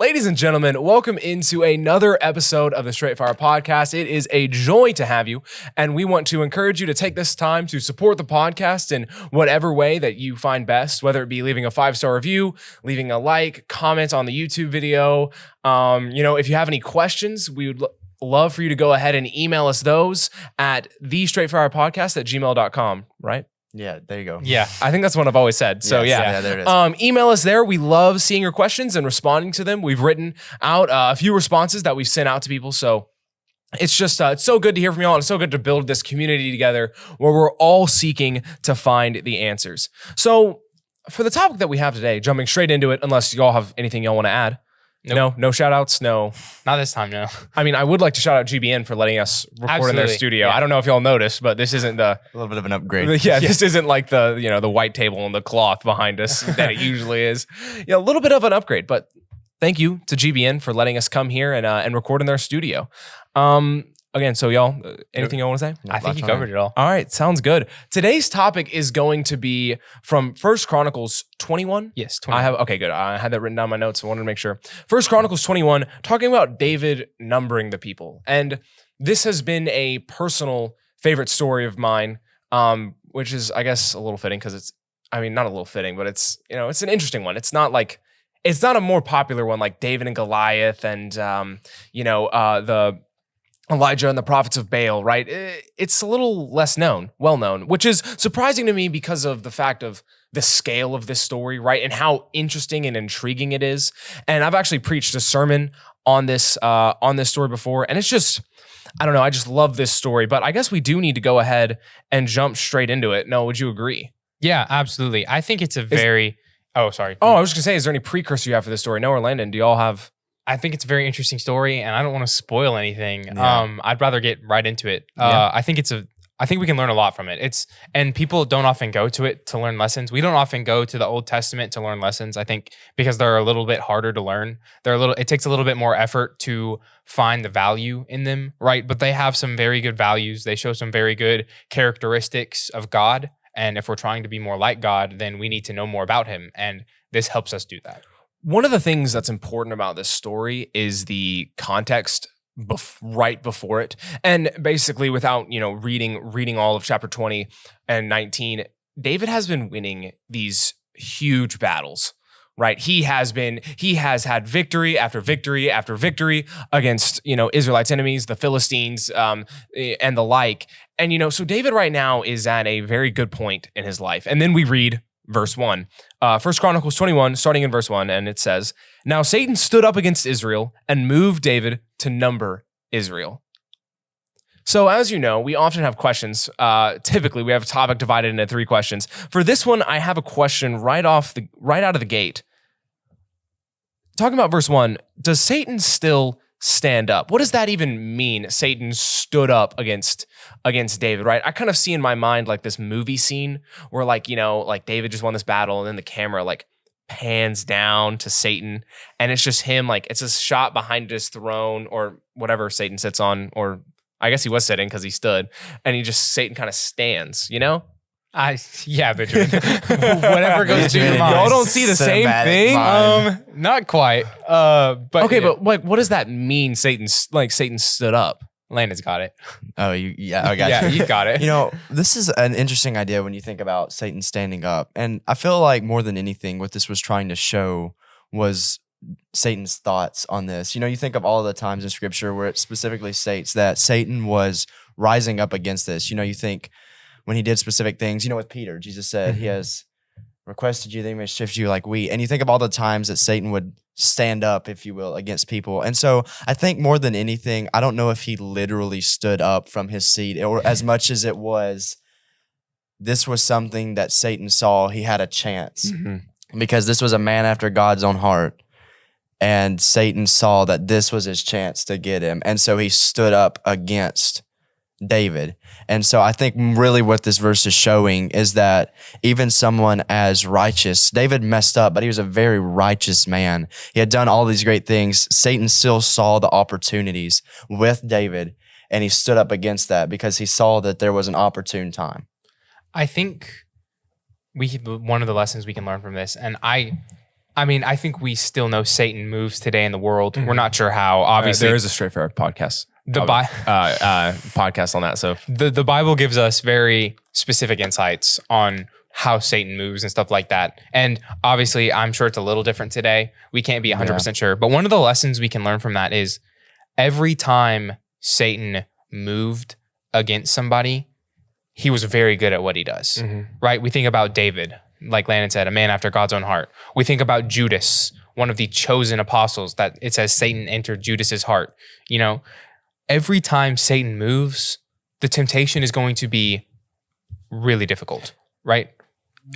Ladies and gentlemen, welcome into another episode of the Straight Fire Podcast. It is a joy to have you, and we want to encourage you to take this time to support the podcast in whatever way that you find best, whether it be leaving a 5-star review, leaving a like, comment on the YouTube video. If you have any questions, we would love for you to go ahead and email us those at thestraightfirepodcast@gmail.com, right? Yeah, there you go. Yeah, I think that's what I've always said. So Yes, yeah, there it is. Email us there. We love seeing your questions and responding to them. We've written out a few responses that we've sent out to people. So it's just it's so good to hear from y'all. And it's so good to build this community together where we're all seeking to find the answers. So for the topic that we have today, jumping straight into it, unless y'all have anything y'all want to add. Nope. No shout outs. No. Not this time, no. I mean, I would like to shout out GBN for letting us record in their studio. Yeah. I don't know if y'all noticed, but this isn't the A little bit of an upgrade. Yeah, this isn't like the white table and the cloth behind us that it usually is. Yeah, a little bit of an upgrade, but thank you to GBN for letting us come here and record in their studio. Again, so y'all, anything y'all want to say? I think you covered it all. All right, sounds good. Today's topic is going to be from 1 Chronicles 21. Yes, 21. Okay, good. I had that written down in my notes. So I wanted to make sure. 1 Chronicles 21, talking about David numbering the people. And this has been a personal favorite story of mine, which is, I guess, a little fitting because not a little fitting, but it's an interesting one. It's not a more popular one like David and Goliath and, the Elijah and the prophets of Baal, right? It's a little less well known, which is surprising to me because of the fact of the scale of this story, right? And how interesting and intriguing it is. And I've actually preached a sermon on this story before, and it's just, I don't know, I just love this story. But I guess we do need to go ahead and jump straight into it. No, would you agree? Yeah, absolutely. I think it's a very... Oh, sorry. Oh, I was just going to say, is there any precursor you have for this story? Noah or Landon, do y'all have... I think it's a very interesting story, and I don't want to spoil anything. Yeah. I'd rather get right into it. Yeah. I think we can learn a lot from it. And people don't often go to it to learn lessons. We don't often go to the Old Testament to learn lessons, I think, because they're a little bit harder to learn. It takes a little bit more effort to find the value in them, right? But they have some very good values. They show some very good characteristics of God. And if we're trying to be more like God, then we need to know more about him. And this helps us do that. One of the things that's important about this story is the context right before it. And basically without, reading all of chapter 20 and 19, David has been winning these huge battles, right? He has had victory after victory after victory against, Israelites' enemies, the Philistines, and the like. And, so David right now is at a very good point in his life. And then we read verse 1. 1 Chronicles 21, starting in verse 1, and it says, "Now Satan stood up against Israel and moved David to number Israel." So as you know, we often have questions. Typically, we have a topic divided into 3 questions. For this one, I have a question right out of the gate. Talking about verse 1, does Satan still stand up? What does that even mean? Satan stood up against David, right? I kind of see in my mind like this movie scene where like David just won this battle and then the camera like pans down to Satan and it's just him, like it's a shot behind his throne or whatever Satan sits on, or I guess he was sitting because he stood, and Satan kind of stands, Benjamin. Whatever goes through your mind. Y'all don't see the same thing? Not quite. But okay, but like, what does that mean? Satan stood up. Landon's got it. Oh, I got Yeah, you. you got it. This is an interesting idea when you think about Satan standing up. And I feel like more than anything, what this was trying to show was Satan's thoughts on this. You think of all the times in scripture where it specifically states that Satan was rising up against this. You think when he did specific things, with Peter, Jesus said, he has requested you that he may shift you like wheat. And you think of all the times that Satan would stand up, if you will, against people. And so I think more than anything, I don't know if he literally stood up from his seat or as much as it was, this was something that Satan saw he had a chance because this was a man after God's own heart. And Satan saw that this was his chance to get him. And so he stood up against David. And so I think really what this verse is showing is that even someone as righteous, David messed up, but he was a very righteous man. He had done all these great things. Satan still saw the opportunities with David, and he stood up against that because he saw that there was an opportune time. I think one of the lessons we can learn from this, and I I mean, I think we still know Satan moves today in the world. We're not sure how. Obviously, there is a Straight Fair podcast. Podcast on that. So the Bible gives us very specific insights on how Satan moves and stuff like that. And obviously, I'm sure it's a little different today. We can't be 100% sure. But one of the lessons we can learn from that is every time Satan moved against somebody, he was very good at what he does, right? We think about David, like Landon said, a man after God's own heart. We think about Judas, one of the chosen apostles, that it says Satan entered Judas's heart. You know, every time Satan moves, the temptation is going to be really difficult, right?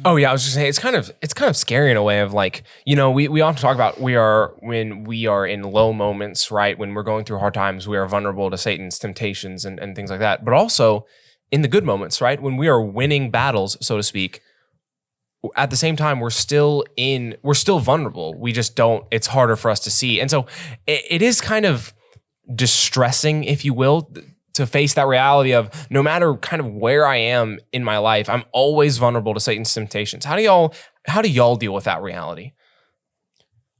Oh yeah, I was just saying it's kind of scary in a way of like, you know, we often talk about when we are in low moments, right? When we're going through hard times, we are vulnerable to Satan's temptations and things like that. But also in the good moments, right? When we are winning battles, so to speak, at the same time, we're still vulnerable. We just don't, it's harder for us to see. And so it is kind of distressing, if you will, to face that reality of no matter kind of where I am in my life, I'm always vulnerable to Satan's temptations. How do y'all deal with that reality?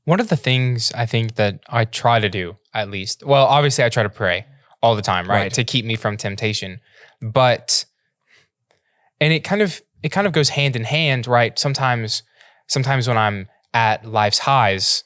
One of the things I think that I try to do, at least, well, obviously I try to pray all the time, right? To keep me from temptation. But, and it kind of goes hand in hand, right? Sometimes when I'm at life's highs,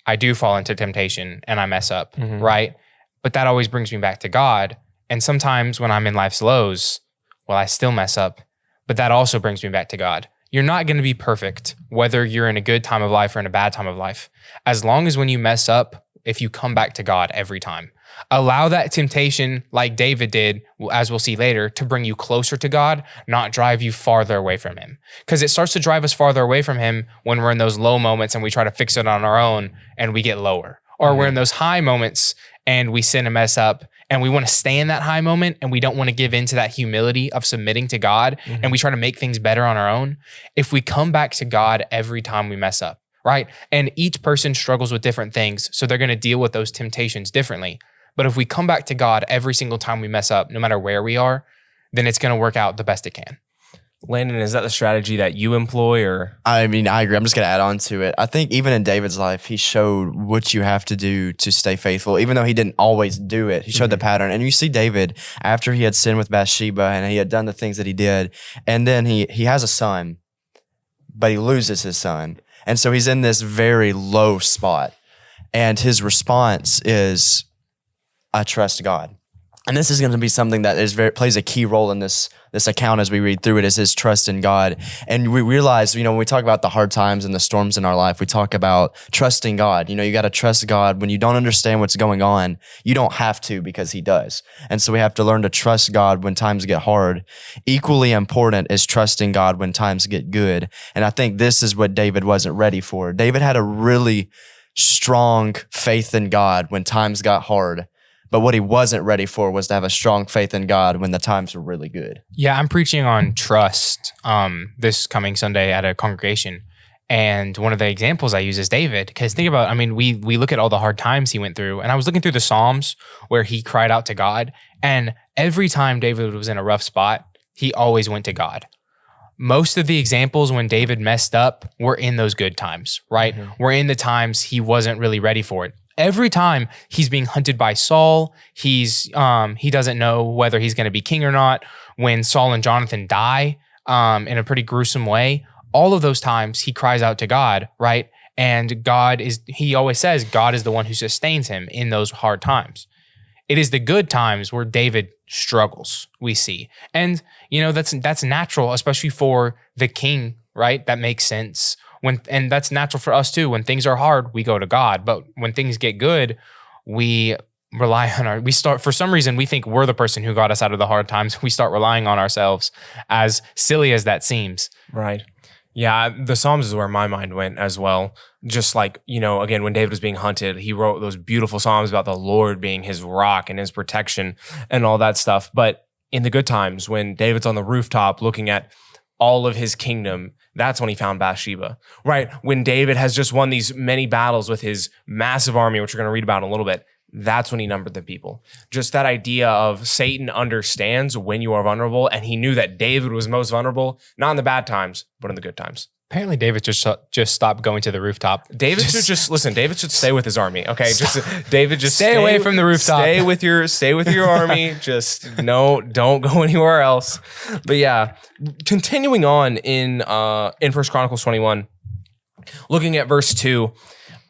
I do fall into temptation and I mess up, right? But that always brings me back to God. And sometimes when I'm in life's lows, well, I still mess up, but that also brings me back to God. You're not going to be perfect, whether you're in a good time of life or in a bad time of life. As long as when you mess up, if you come back to God every time, allow that temptation, like David did, as we'll see later, to bring you closer to God, not drive you farther away from him. Because it starts to drive us farther away from him when we're in those low moments and we try to fix it on our own and we get lower. Or we're in those high moments and we sin and mess up and we want to stay in that high moment and we don't want to give into that humility of submitting to God and we try to make things better on our own. If we come back to God every time we mess up, right? And each person struggles with different things, so they're going to deal with those temptations differently. But if we come back to God every single time we mess up, no matter where we are, then it's going to work out the best it can. Landon, is that the strategy that you employ, or? I mean, I agree. I'm just going to add on to it. I think even in David's life, he showed what you have to do to stay faithful, even though he didn't always do it. He showed the pattern. And you see David, after he had sinned with Bathsheba and he had done the things that he did, and then he has a son, but he loses his son. And so he's in this very low spot. And his response is, I trust God. And this is going to be something that plays a key role in this account as we read through it, is his trust in God. And we realize, you know, when we talk about the hard times and the storms in our life, we talk about trusting God. You know, you got to trust God when you don't understand what's going on. You don't have to, because he does. And so we have to learn to trust God when times get hard. Equally important is trusting God when times get good. And I think this is what David wasn't ready for. David had a really strong faith in God when times got hard. But what he wasn't ready for was to have a strong faith in God when the times were really good. Yeah, I'm preaching on trust this coming Sunday at a congregation. And one of the examples I use is David. Because think about, I mean, we look at all the hard times he went through. And I was looking through the Psalms where he cried out to God. And every time David was in a rough spot, he always went to God. Most of the examples when David messed up were in those good times, right? Were in the times he wasn't really ready for it. Every time he's being hunted by Saul, he doesn't know whether he's going to be king or not. When Saul and Jonathan die in a pretty gruesome way, all of those times he cries out to God, right? And he always says God is the one who sustains him in those hard times. It is the good times where David struggles, we see. And, you know, that's natural, especially for the king, right? That makes sense. And that's natural for us too. When things are hard, we go to God. But when things get good, we rely on for some reason, we think we're the person who got us out of the hard times. We start relying on ourselves, as silly as that seems. Right. Yeah, the Psalms is where my mind went as well. Just like, you know, again, when David was being hunted, he wrote those beautiful Psalms about the Lord being his rock and his protection and all that stuff. But in the good times, when David's on the rooftop looking at all of his kingdom, that's when he found Bathsheba, right? When David has just won these many battles with his massive army, which we're going to read about in a little bit, that's when he numbered the people. Just that idea of Satan understands when you are vulnerable, and he knew that David was most vulnerable, not in the bad times, but in the good times. Apparently, David just stopped going to the rooftop. David should just listen. David should stay with his army. Okay, David, stay away from the rooftop. Stay with your army. Just don't go anywhere else. But yeah, continuing on in 1 Chronicles 21, looking at verse 2.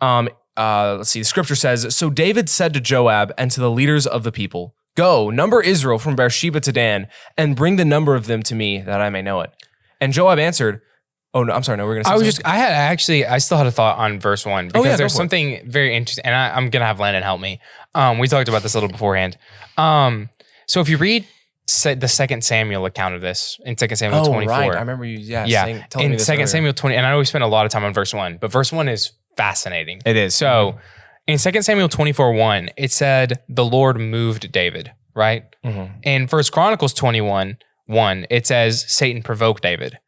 Let's see. The scripture says, "So David said to Joab and to the leaders of the people, 'Go, number Israel from Beersheba to Dan, and bring the number of them to me, that I may know it.' And Joab answered." Oh no! I'm sorry. No, we're gonna. I still had a thought on verse 1 because there's something very interesting, and I'm gonna have Landon help me. We talked about this a little beforehand. So if you read the 2 Samuel account of this in 2 Samuel 24, right. I remember you. Yeah. In 2 Samuel 20, and I know we spent a lot of time on verse 1, but verse 1 is fascinating. It is. So in 2 Samuel 24:1, it said the Lord moved David. Right. In 1 Chronicles 21:1, it says Satan provoked David.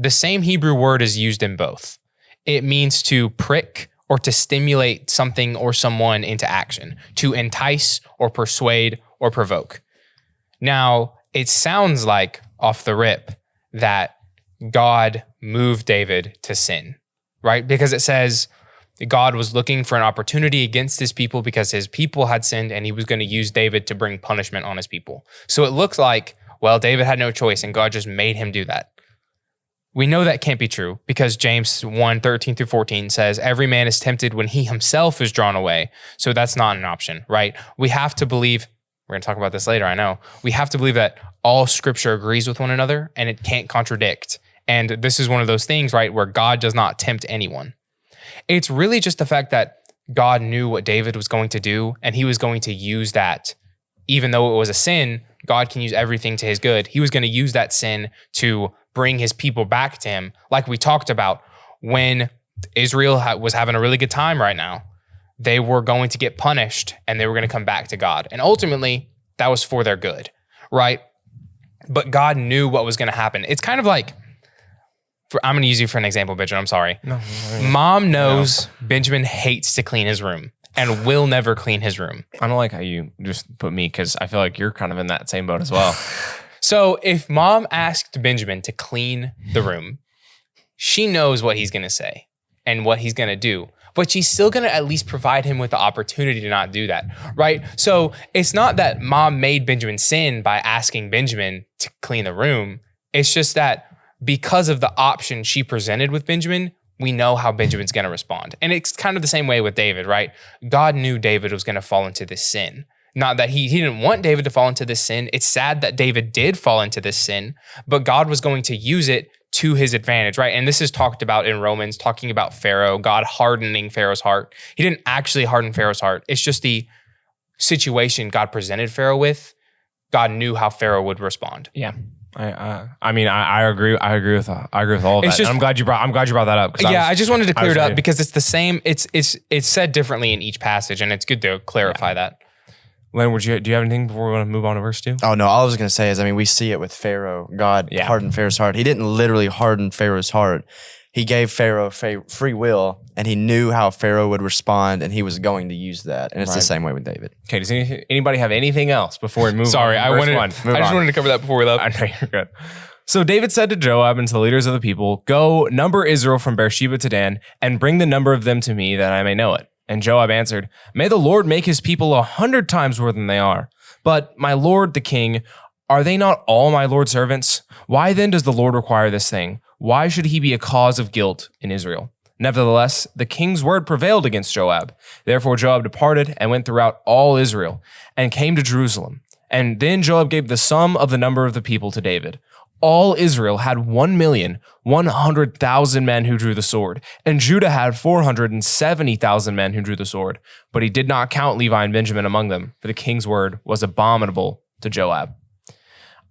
The same Hebrew word is used in both. It means to prick or to stimulate something or someone into action, to entice or persuade or provoke. Now, it sounds like off the rip that God moved David to sin, right? Because it says God was looking for an opportunity against his people because his people had sinned and he was going to use David to bring punishment on his people. So it looks like, well, David had no choice and God just made him do that. We know that can't be true because James 1:13-14 says, every man is tempted when he himself is drawn away. So that's not an option, right? We have to believe, we're going to talk about this later, I know. We have to believe that all scripture agrees with one another and it can't contradict. And this is one of those things, right, where God does not tempt anyone. It's really just the fact that God knew what David was going to do and he was going to use that. Even though it was a sin, God can use everything to his good. He was going to use that sin to bring his people back to him. Like we talked about, when Israel was having a really good time right now, they were going to get punished and they were going to come back to God. And ultimately, that was for their good, right? But God knew what was going to happen. It's kind of like, I'm going to use you for an example, Benjamin. I'm sorry. No. Mom knows Benjamin hates to clean his room and will never clean his room. I don't like how you just put me because I feel like you're kind of in that same boat as well. So if mom asked Benjamin to clean the room, she knows what he's going to say and what he's going to do, but she's still going to at least provide him with the opportunity to not do that, right? So it's not that mom made Benjamin sin by asking Benjamin to clean the room. It's just that because of the option she presented with Benjamin, we know how Benjamin's going to respond. And it's kind of the same way with David, right? God knew David was going to fall into this sin. Not that he didn't want David to fall into this sin. It's sad that David did fall into this sin, but God was going to use it to his advantage, right? And this is talked about in Romans, talking about Pharaoh, God hardening Pharaoh's heart. He didn't actually harden Pharaoh's heart. It's just the situation God presented Pharaoh with. God knew how Pharaoh would respond. Yeah. I mean, I agree. I agree with all of that. And I'm glad you brought that up. I just wanted to clear it up because it's the same. It's said differently in each passage, and it's good to clarify that. Len, do you have anything before we want to move on to verse 2? Oh, no. All I was going to say is, we see it with Pharaoh. God hardened Pharaoh's heart. He didn't literally harden Pharaoh's heart. He gave Pharaoh free will, and he knew how Pharaoh would respond, and he was going to use that. And it's the same way with David. Okay, does anybody have anything else before we move on? Sorry, I just wanted to cover that before we left. I know, you're good. So David said to Joab and to the leaders of the people, "Go, number Israel from Beersheba to Dan, and bring the number of them to me, that I may know it." And Joab answered, "May the Lord make his people 100 times more than they are. But my lord the king, are they not all my lord's servants? Why then does the Lord require this thing? Why should he be a cause of guilt in Israel?" Nevertheless, the king's word prevailed against Joab. Therefore Joab departed and went throughout all Israel and came to Jerusalem. And then Joab gave the sum of the number of the people to David. All Israel had 1,100,000 men who drew the sword, and Judah had 470,000 men who drew the sword. But he did not count Levi and Benjamin among them, for the king's word was abominable to Joab.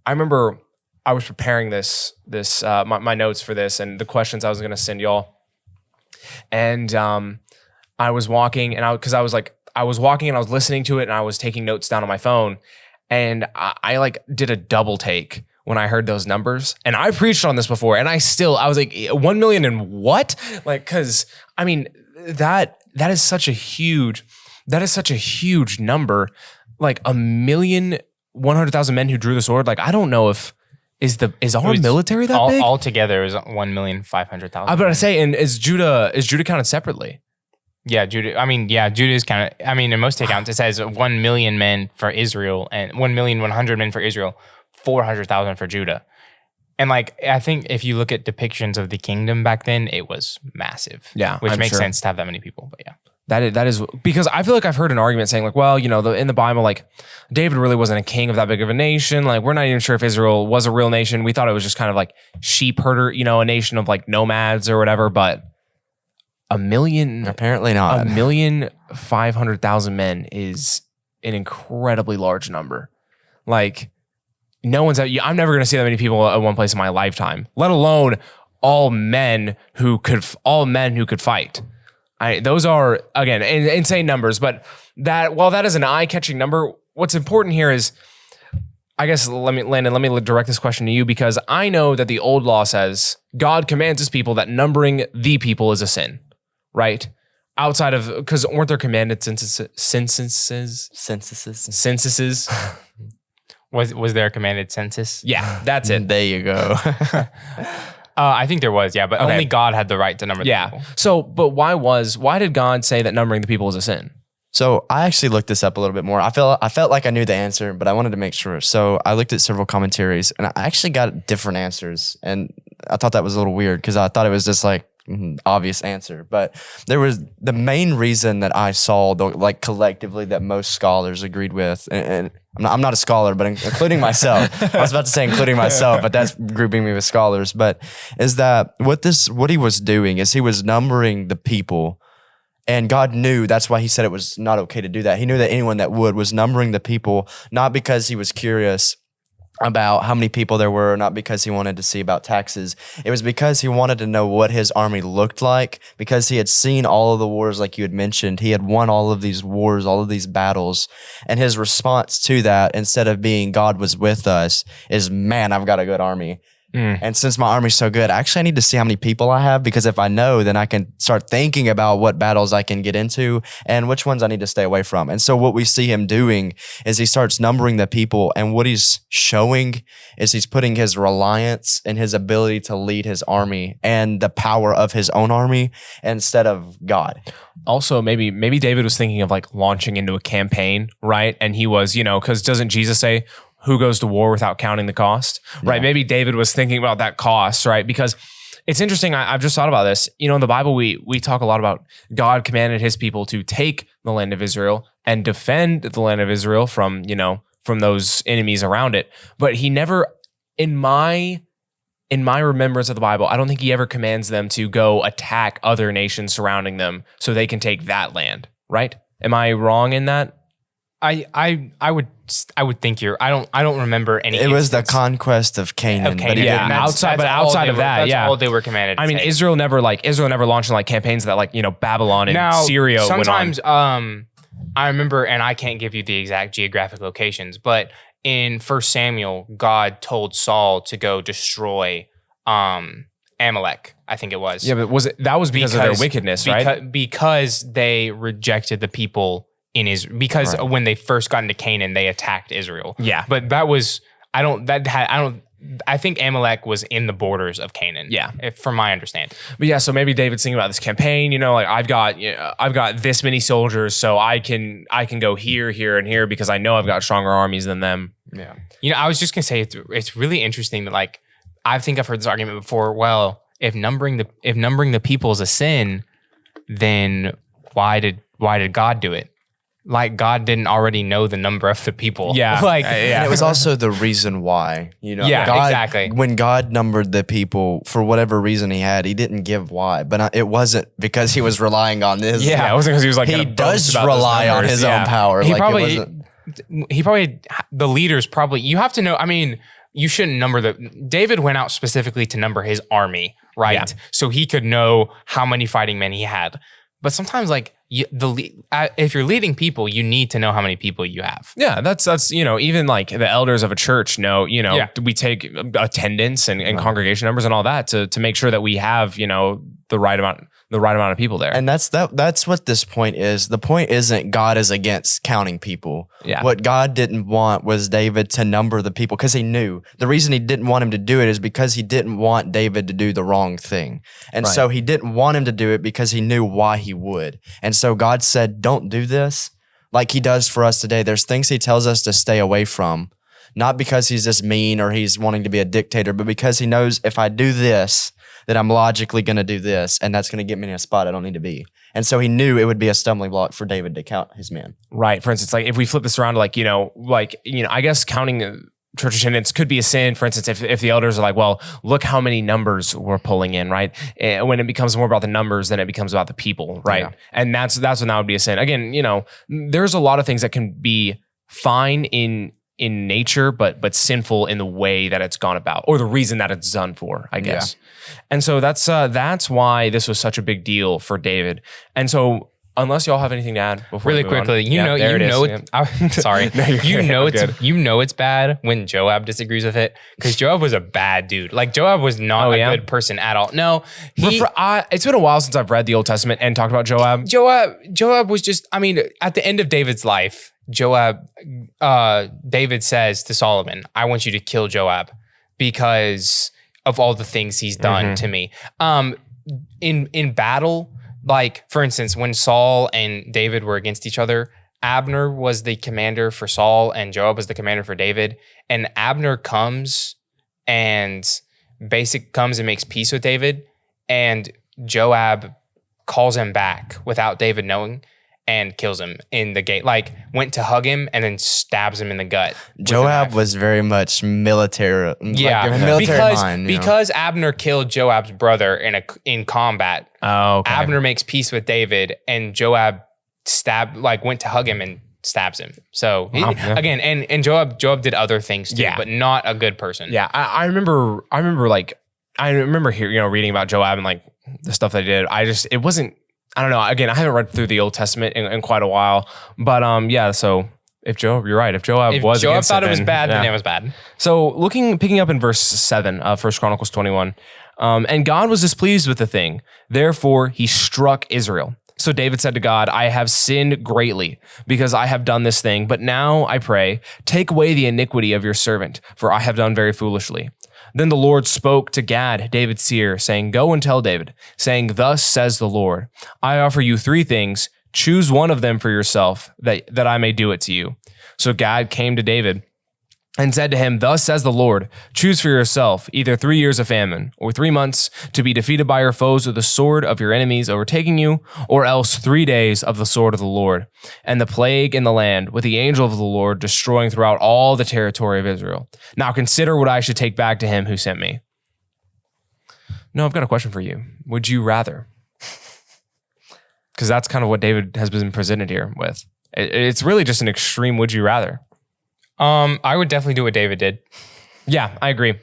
I remember I was preparing my notes for this and the questions I was going to send y'all. And I was walking, and I was walking and I was listening to it, and I was taking notes down on my phone, and I did a double take when I heard those numbers. And I preached on this before, and I was like, 1 million and what? Cause that is such a huge number. 1,100,000 men who drew the sword. I don't know if Is our was military that big? All together is 1,500,000. I was about to say, and is Judah counted separately? Yeah, Judah. I mean, yeah, Judah is kind of. I mean, in most accounts, it says 1 million men for Israel and 1,100,000 men for Israel, 400,000 for Judah. And like, I think if you look at depictions of the kingdom back then, it was massive. Yeah, which I'm makes sure. sense to have that many people. But yeah, That is because I feel like I've heard an argument saying like, well, you know, in the Bible, like David really wasn't a king of that big of a nation. Like, we're not even sure if Israel was a real nation. We thought it was just kind of like sheep herder, you know, a nation of like nomads or whatever. But Apparently not. 1,500,000 men is an incredibly large number. Like, no one's I'm never going to see that many people at one place in my lifetime, let alone all men who could fight. Those are, again, insane numbers, but while that is an eye-catching number, what's important here is, I guess, Landon, let me direct this question to you, because I know that the old law says God commands his people that numbering the people is a sin, right? Outside of, because weren't there commanded censuses? Censuses. was there a commanded census? Yeah, that's it. There you go. I think there was, yeah, but Okay. only God had the right to number the people. So, but why did God say that numbering the people is a sin? So I actually looked this up a little bit more. I felt like I knew the answer, but I wanted to make sure. So I looked at several commentaries, and I actually got different answers. And I thought that was a little weird because I thought it was just like obvious answer. But there was the main reason that I saw, like collectively, that most scholars agreed with, and I'm not a scholar, but including myself. I was about to say including myself, but that's grouping me with scholars. But is that what he was doing is he was numbering the people. And God knew, that's why he said it was not okay to do that. He knew that anyone that was numbering the people, not because he was curious about how many people there were, not because he wanted to see about taxes. It was because he wanted to know what his army looked like, because he had seen all of the wars like you had mentioned. He had won all of these wars, all of these battles. And his response to that, instead of being God was with us, is, man, I've got a good army. And since my army's so good, actually I need to see how many people I have, because if I know, then I can start thinking about what battles I can get into and which ones I need to stay away from. And so what we see him doing is he starts numbering the people, and what he's showing is he's putting his reliance and his ability to lead his army and the power of his own army instead of God. Also, maybe David was thinking of like launching into a campaign, right? And he was, you know, because doesn't Jesus say, who goes to war without counting the cost, right? Maybe David was thinking about that cost, right? Because it's interesting. I've just thought about this. You know, in the Bible, we talk a lot about God commanded his people to take the land of Israel and defend the land of Israel from, you know, from those enemies around it. But he never, in my remembrance of the Bible, I don't think he ever commands them to go attack other nations surrounding them so they can take that land, right? Am I wrong in that? I would think I don't remember any. It was the instance conquest of Canaan. But Yeah, outside of that, that's all they were commanded. I mean, take. Israel never launched in like campaigns that like, you know, Babylon and Now, Syria went on. sometimes I remember, and I can't give you the exact geographic locations, but in 1 Samuel, God told Saul to go destroy Amalek, I think it was. Yeah, but that was because of their wickedness, right? Because they rejected the people in Israel, because when they first got into Canaan, they attacked Israel. Yeah. But I think Amalek was in the borders of Canaan. Yeah. From my understanding. But yeah, so maybe David's thinking about this campaign, you know, like I've got this many soldiers, so I can go here, here, and here because I know I've got stronger armies than them. Yeah. You know, I was just gonna say it's really interesting that, like, I think I've heard this argument before. Well, if numbering the people is a sin, then why did God do it? Like, God didn't already know the number of the people. Yeah. Like, And it was also the reason why, you know. Yeah, God, exactly. When God numbered the people, for whatever reason he didn't give why. But it wasn't because he was relying on this. Yeah, it wasn't because he was like, He gonna boast does about those rely on numbers. his Yeah. own power. He Like, probably, the leaders probably, you have to know, I mean, you shouldn't number David went out specifically to number his army, right? Yeah. So he could know how many fighting men he had. But sometimes, like, if you're leading people, you need to know how many people you have. Yeah, that's you know, even like the elders of a church know, you know, we take attendance and congregation numbers and all that to make sure that we have, you know, the right amount, the right amount of people there. And that's what this point is. The point isn't God is against counting people. Yeah. What God didn't want was David to number the people because he knew. The reason he didn't want him to do it is because he didn't want David to do the wrong thing. And Right. so he didn't want him to do it because he knew why he would. And so God said, don't do this like he does for us today. There's things he tells us to stay away from, not because he's just mean or he's wanting to be a dictator, but because he knows if I do this, that I'm logically going to do this, and that's going to get me in a spot I don't need to be. And so he knew it would be a stumbling block for David to count his men. Right. For instance, like if we flip this around, like, I guess counting church attendance could be a sin. For instance, if the elders are like, well, look how many numbers we're pulling in, right? And when it becomes more about the numbers, then it becomes about the people, right? Yeah. And that's when that would be a sin. Again, there's a lot of things that can be fine in nature, but sinful in the way that it's gone about, or the reason that it's done for, I guess. And so that's why this was such a big deal for David. And so, unless y'all have anything to add before Really we move quickly, on. Sorry, No, you're good. I'm good. It's bad when Joab disagrees with it, because Joab was a bad dude. Like, Joab was not a good person at all. No, it's been a while since I've read the Old Testament and talked about Joab. Joab was just, at the end of David's life, David says to Solomon, I want you to kill Joab because of all the things he's done to me. In battle, like, for instance, when Saul and David were against each other, Abner was the commander for Saul and Joab was the commander for David. And Abner comes and makes peace with David, and Joab calls him back without David knowing and kills him in the gate. Like, went to hug him and then stabs him in the gut. Joab was very much military. Because Abner killed Joab's brother in combat. Oh, okay. Abner makes peace with David, and Joab went to hug him and stabs him. So again, and Joab did other things too, but not a good person. Yeah, I remember hearing, reading about Joab and like the stuff that he did. It wasn't. I don't know. Again, I haven't read through the Old Testament in quite a while, but so you're right. If Joab thought it was bad, then it was bad. So picking up in verse 7 of 1 Chronicles 21, and God was displeased with the thing. Therefore, he struck Israel. So David said to God, I have sinned greatly because I have done this thing. But now I pray, take away the iniquity of your servant, for I have done very foolishly. Then the Lord spoke to Gad, David's seer, saying, go and tell David, saying, thus says the Lord, I offer you 3 things. Choose one of them for yourself, that I may do it to you. So Gad came to David and said to him, thus says the Lord, choose for yourself either 3 years of famine, or 3 months to be defeated by your foes with the sword of your enemies overtaking you, or else 3 days of the sword of the Lord, and the plague in the land, with the angel of the Lord destroying throughout all the territory of Israel. Now consider what I should take back to him who sent me. No, I've got a question for you. Would you rather? Because that's kind of what David has been presented here with. It's really just an extreme would you rather. I would definitely do what David did. Yeah, I agree.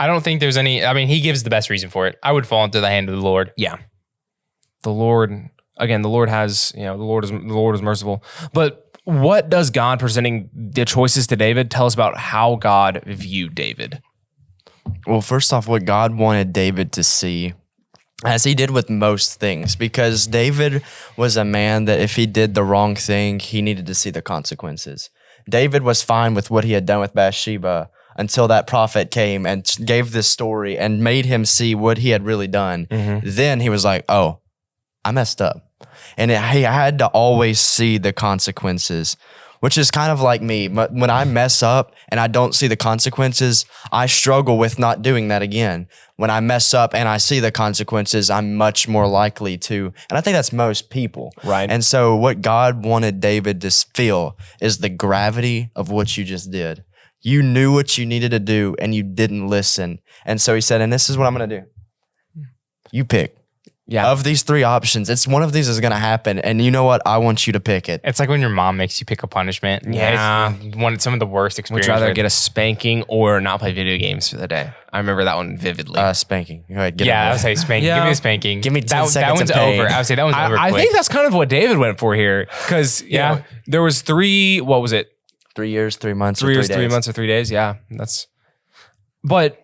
I don't think there's any, he gives the best reason for it. I would fall into the hand of the Lord. Yeah. The Lord has, the Lord is merciful. But what does God presenting the choices to David tell us about how God viewed David? Well, first off, what God wanted David to see, as he did with most things, because David was a man that if he did the wrong thing, he needed to see the consequences. David was fine with what he had done with Bathsheba until that prophet came and gave this story and made him see what he had really done. Then he was like, oh, I messed up. And he had to always see the consequences, which is kind of like me. When I mess up and I don't see the consequences, I struggle with not doing that again. When I mess up and I see the consequences, I'm much more likely to. And I think that's most people. Right. And so what God wanted David to feel is the gravity of what you just did. You knew what you needed to do and you didn't listen. And so he said, and this is what I'm going to do. You pick. Yeah. Of these 3 options, it's one of these is going to happen. And you know what? I want you to pick it. It's like when your mom makes you pick a punishment. Yeah. It's some of the worst experiences. Would you rather get a spanking or not play video games for the day? I remember that one vividly. Spanking. Go ahead. I would say spanking. Yeah. Give me a spanking. Give me 10 seconds That one's of pain. over. I would say that one's over. I quick. think that's kind of what David went for here. Because, there was 3, what was it? 3 years, 3 months, 3 or 3 years, days. 3 months, or 3 days. Yeah. But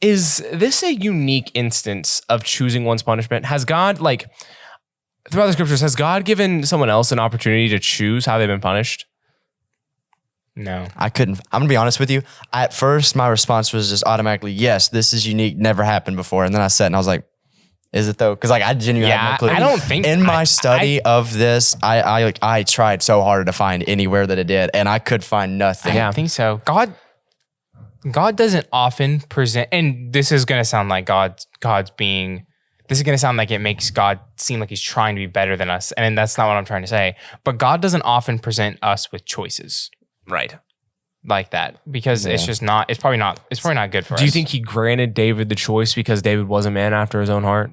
is this a unique instance of choosing one's punishment? Has God, like, throughout the scriptures, has God given someone else an opportunity to choose how they've been punished? No. I'm going to be honest with you. At first, my response was just automatically, yes, this is unique, never happened before. And then I sat and I was like, is it though? Because like I genuinely had no clue. I don't think in my study of this, I tried so hard to find anywhere that it did, and I could find nothing. I don't think so. God doesn't often present, and this is going to sound like God's being. This is going to sound like it makes God seem like he's trying to be better than us, and that's not what I'm trying to say. But God doesn't often present us with choices, Right. like that, because it's just not. It's probably not good for us. Do you think he granted David the choice because David was a man after his own heart?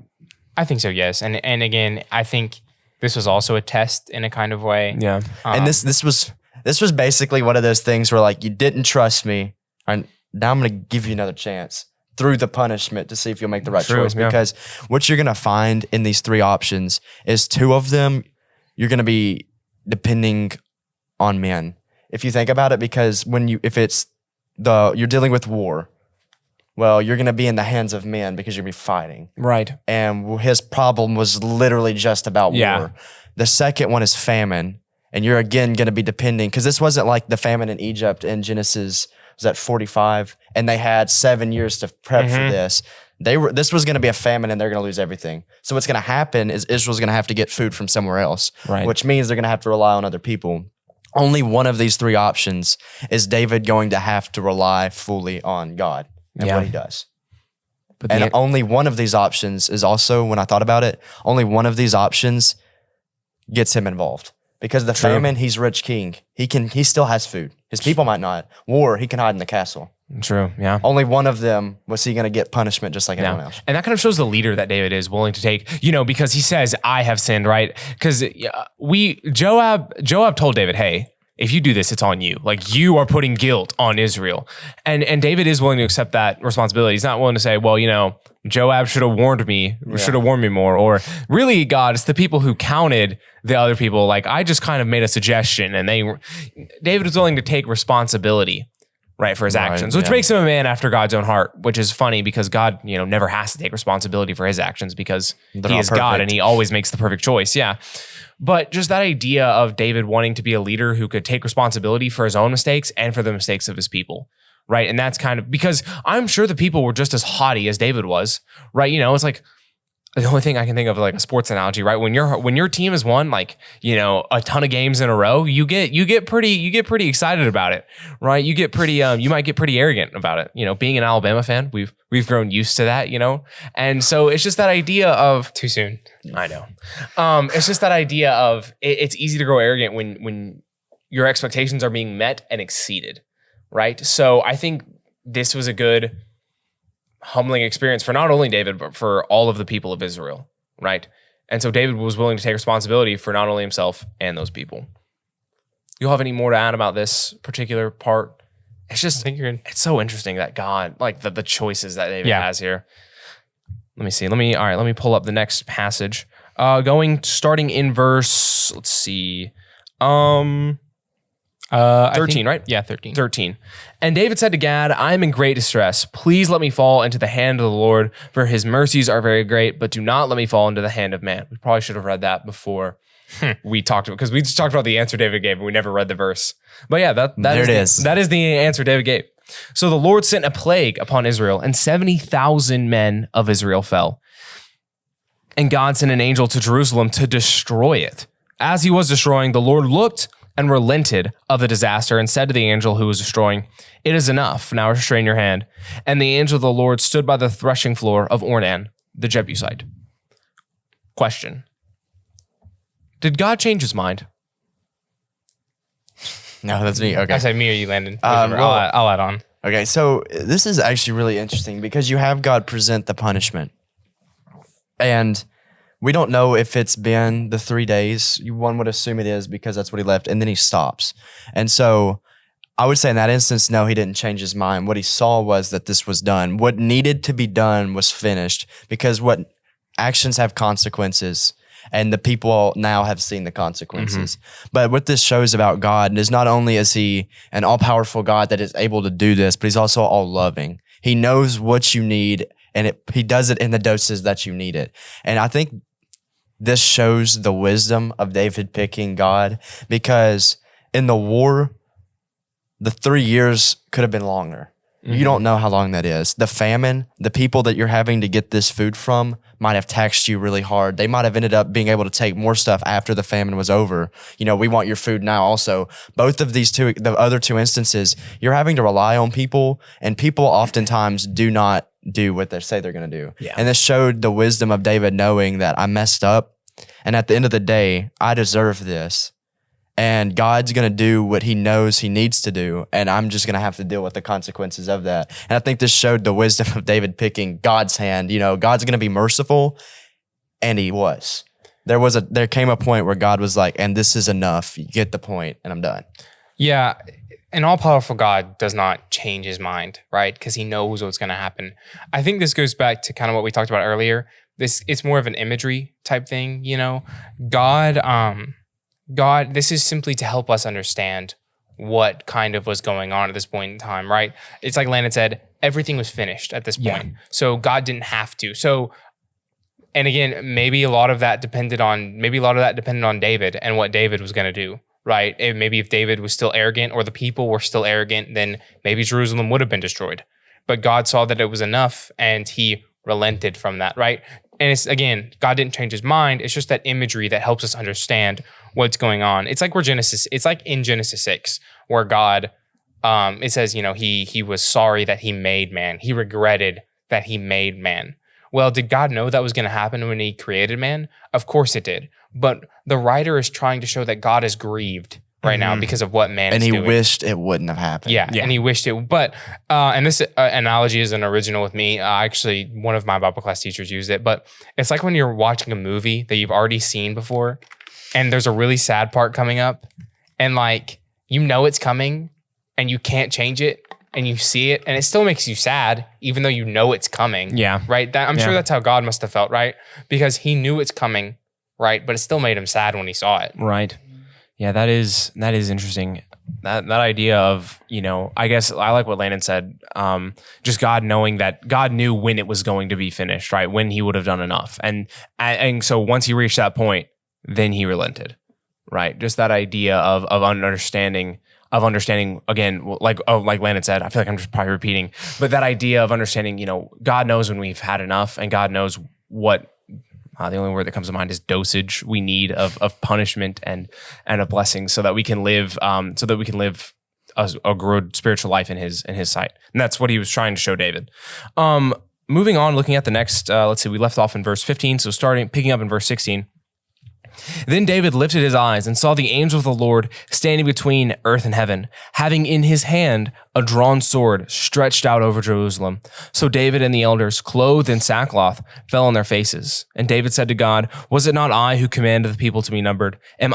I think so. Yes, and again, I think this was also a test in a kind of way. Yeah. And this was basically one of those things where like you didn't trust me, and now I'm going to give you another chance through the punishment to see if you'll make the right choice. Yeah. Because what you're going to find in these three options is two of them you're going to be depending on men. If you think about it, because you're dealing with war, well, you're going to be in the hands of men because you're going to be fighting. Right. And his problem was literally just about war. The second one is famine. And you're again going to be depending, because this wasn't like the famine in Egypt in Genesis, was that 45? And they had 7 years to prep for this. This was going to be a famine and they're going to lose everything. So what's going to happen is Israel's going to have to get food from somewhere else, which means they're going to have to rely on other people. Only one of these three options is David going to have to rely fully on God and what he does. And only one of these options is also, when I thought about it, only one of these options gets him involved. Because the famine, he's rich king. He still has food. His people might not. War, he can hide in the castle. True, yeah. Only one of them was he going to get punishment just like anyone else. And that kind of shows the leader that David is willing to take, because he says, I have sinned, right? Because Joab told David, hey, if you do this, it's on you. Like, you are putting guilt on Israel. And David is willing to accept that responsibility. He's not willing to say, well, Joab should have warned me, should have warned me more. Or really, God, it's the people who counted the other people. Like, I just kind of made a suggestion, and David was willing to take responsibility, right, for his actions, which makes him a man after God's own heart, which is funny because God, never has to take responsibility for his actions because he is God and he always makes the perfect choice. Yeah. But just that idea of David wanting to be a leader who could take responsibility for his own mistakes and for the mistakes of his people, right? And that's kind of, because I'm sure the people were just as haughty as David was, right? It's like, the only thing I can think of, like a sports analogy, right? When your team has won, like, a ton of games in a row, you get pretty excited about it, right? You get pretty, you might get pretty arrogant about it. Being an Alabama fan, we've grown used to that, and so it's just that idea of too soon. I know. It's just that idea of it's easy to grow arrogant when your expectations are being met and exceeded, right? So I think this was a good humbling experience for not only David, but for all of the people of Israel, right? And so David was willing to take responsibility for not only himself and those people. You'll have any more to add about this particular part? It's just, it's so interesting that God, like the choices that David has here. Let me see. Let me pull up the next passage. Starting in verse, let's see. 13, right? Yeah, 13. 13. And David said to Gad, I am in great distress. Please let me fall into the hand of the Lord, for his mercies are very great, but do not let me fall into the hand of man. We probably should have read that before we talked about, because we just talked about the answer David gave, and we never read the verse. But yeah, that is the answer David gave. So the Lord sent a plague upon Israel, and 70,000 men of Israel fell. And God sent an angel to Jerusalem to destroy it. As he was destroying, the Lord looked and relented of the disaster and said to the angel who was destroying, it is enough, now restrain your hand. And the angel of the Lord stood by the threshing floor of Ornan, the Jebusite. Question. Did God change his mind? No, that's me. Okay. I said me or you, Landon. I'll add on. Okay, so this is actually really interesting because you have God present the punishment. And we don't know if it's been the 3 days. One would assume it is because that's what he left. And then he stops. And so I would say in that instance, no, he didn't change his mind. What he saw was that this was done. What needed to be done was finished, because what actions have consequences, and the people now have seen the consequences. But what this shows about God is not only is he an all-powerful God that is able to do this, but he's also all-loving. He knows what you need, and he does it in the doses that you need it. And I think this shows the wisdom of David picking God, because in the war, the 3 years could have been longer. You don't know how long that is. The famine, the people that you're having to get this food from might have taxed you really hard. They might have ended up being able to take more stuff after the famine was over. We want your food now also. Both of the other two instances, you're having to rely on people, and people oftentimes do not do what they say they're going to do. Yeah. And this showed the wisdom of David knowing that I messed up, and at the end of the day, I deserve this. And God's going to do what he knows he needs to do. And I'm just going to have to deal with the consequences of that. And I think this showed the wisdom of David picking God's hand. God's going to be merciful. And he was. There came a point where God was like, and this is enough. You get the point, and I'm done. Yeah. An all-powerful God does not change his mind, right? Because he knows what's going to happen. I think this goes back to kind of what we talked about earlier. It's more of an imagery type thing, God, this is simply to help us understand what kind of was going on at this point in time, right? It's like Landon said, everything was finished at this point. Yeah. So God didn't have to. So, and again, maybe a lot of that depended on David and what David was going to do, right? Maybe if David was still arrogant, or the people were still arrogant, then maybe Jerusalem would have been destroyed. But God saw that it was enough, and he relented from that, right? And it's, again, God didn't change his mind. It's just that imagery that helps us understand what's going on. It's like in Genesis 6, where God, it says, he was sorry that he made man. He regretted that he made man. Well, did God know that was going to happen when he created man? Of course it did. But the writer is trying to show that God is grieved right now because of what man is doing. And he wished it wouldn't have happened. Yeah, and he wished it. But, and this analogy isn't original with me. Actually, one of my Bible class teachers used it. But it's like when you're watching a movie that you've already seen before, and there's a really sad part coming up, and it's coming, and you can't change it, and you see it, and it still makes you sad, even though you know it's coming. Yeah. Right? I'm sure that's how God must have felt, right? Because he knew it's coming, right? But it still made him sad when he saw it. Right. Yeah, that is interesting. That idea of, I guess I like what Landon said. Just God knowing that God knew when it was going to be finished, right? When he would have done enough. And so once he reached that point, then he relented, right? Just that idea of understanding again, like Landon said, I feel like I'm just probably repeating, but that idea of understanding, God knows when we've had enough, and God knows what, the only word that comes to mind is dosage we need of punishment and of blessings, so that we can live, a good spiritual life in his sight. And that's what he was trying to show David. Moving on, looking at the next, let's see, we left off in verse 15. So picking up in verse 16. Then David lifted his eyes and saw the angel of the Lord standing between earth and heaven, having in his hand a drawn sword stretched out over Jerusalem. So David and the elders, clothed in sackcloth, fell on their faces. And David said to God, "Was it not I who commanded the people to be numbered? I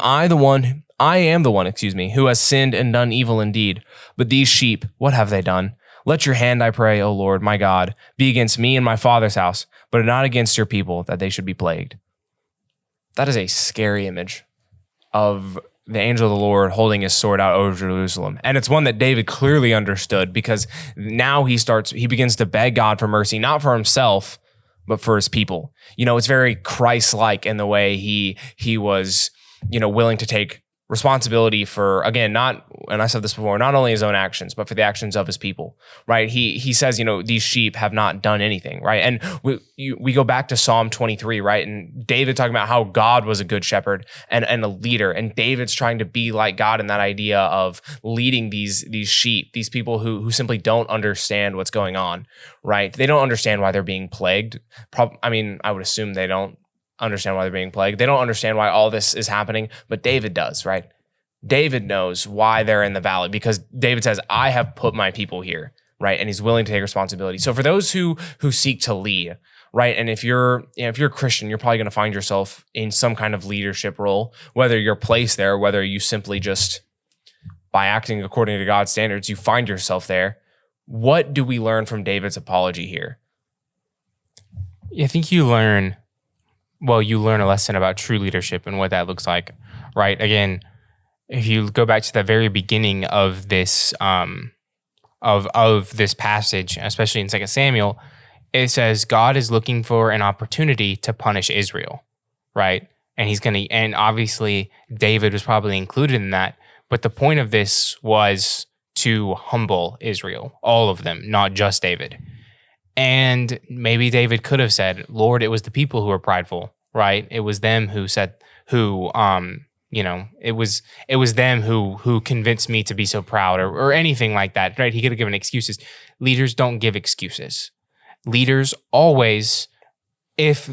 am the one, who has sinned and done evil indeed. But these sheep, what have they done? Let your hand, I pray, O Lord, my God, be against me and my father's house, but not against your people, that they should be plagued." That is a scary image of the angel of the Lord holding his sword out over Jerusalem. And it's one that David clearly understood, because now he begins to beg God for mercy, not for himself, but for his people. It's very Christ-like in the way he was, willing to take responsibility for, again, and I said this before, not only his own actions, but for the actions of his people, right? He says, these sheep have not done anything, right? And we go back to Psalm 23, right? And David talking about how God was a good shepherd and a leader, and David's trying to be like God in that idea of leading these sheep, these people who simply don't understand what's going on, right? They don't understand why they're being plagued. I would assume they don't understand why they're being plagued. They don't understand why all this is happening, but David does, right? David knows why they're in the valley, because David says, "I have put my people here," right? And he's willing to take responsibility. So for those who seek to lead, right? And if you're a Christian, you're probably going to find yourself in some kind of leadership role, whether you're placed there, whether you simply just by acting according to God's standards, you find yourself there. What do we learn from David's apology here? I think you learn a lesson about true leadership and what that looks like, right? Again, if you go back to the very beginning of this of this passage, especially in 2 Samuel, it says God is looking for an opportunity to punish Israel, right? And obviously David was probably included in that. But the point of this was to humble Israel, all of them, not just David. And maybe David could have said, Lord, it was the people who were prideful, right? It was them who said, it was them who convinced me to be so proud or anything like that, right? He could have given excuses. Leaders don't give excuses. Leaders always, if